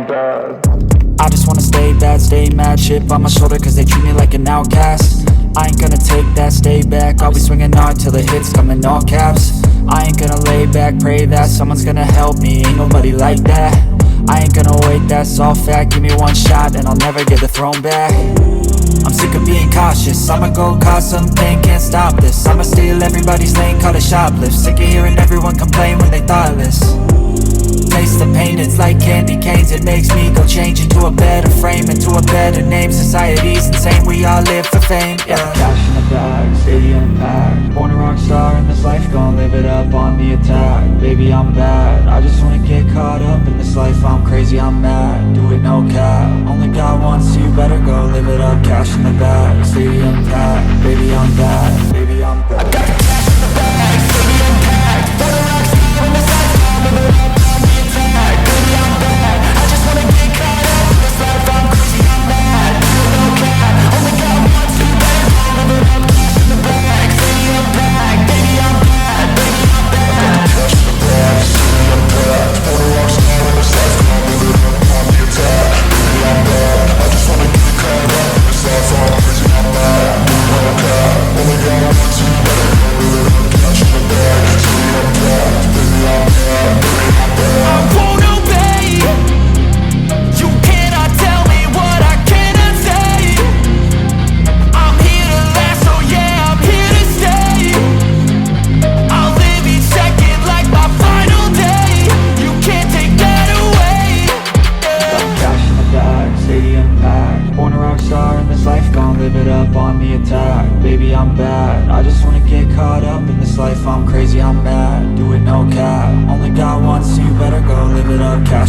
I just wanna stay bad, stay mad. Chip on my shoulder cause they treat me like an outcast. I ain't gonna take that, stay back. I'll be swinging hard till the hits come in all caps. I ain't gonna lay back, pray that someone's gonna help me. Ain't nobody like that. I ain't gonna wait, that's all fact. Give me one shot and I'll never get the throne back. I'm sick of being cautious, I'ma go cause something, can't stop this. I'ma steal everybody's lane, call it shoplift. Sick of hearing everyone complain when they thoughtless. Taste the pain, it's like candy canes. It makes me go change into a better frame, into a better name. Society's insane, we all live for fame, yeah. Cash in the bag, stadium packed. Born a rock star in this life, gon' live it up on the attack. Baby, I'm bad, I just wanna get caught up in this life. I'm crazy, I'm mad, do it no cap. Only got one, so you better go live it up. Cash in the bag, stadium packed. Baby, I'm bad, baby, I'm bad. I got the cash in the bag, stadium packed. Born a rock star in this life, gon' live it up. Baby, I'm bad, I just wanna get caught up in this life. I'm crazy, I'm mad, do it no cap. Only got one, so you better go live it up. Cash in the bag, stadium packed. Baby, I'm bad, baby, I'm bad. Cash in the bag, stadium packed. Born a rock star in this life, gon' live it up on the attack. Baby, I'm bad, I just wanna get caught up in this life. I'm crazy, I'm mad, do it no cap. Only got one, so you better go live it up. Cash in the bag, stadium packed. Baby, I'm bad, baby, I'm bad. I won't obey. You cannot tell me what I cannot say. I'm here to last, so yeah, I'm here to stay. I'll live each second like my final day. You can't take that away, yeah. Cash in the bag, stadium packed. Born a rock star in this life, gon' live it up on the attack. Baby, I'm bad, I just wanna get caught up in this life. I'm crazy, I'm mad, do it no cap. Only got one, so you better go live it up. Cash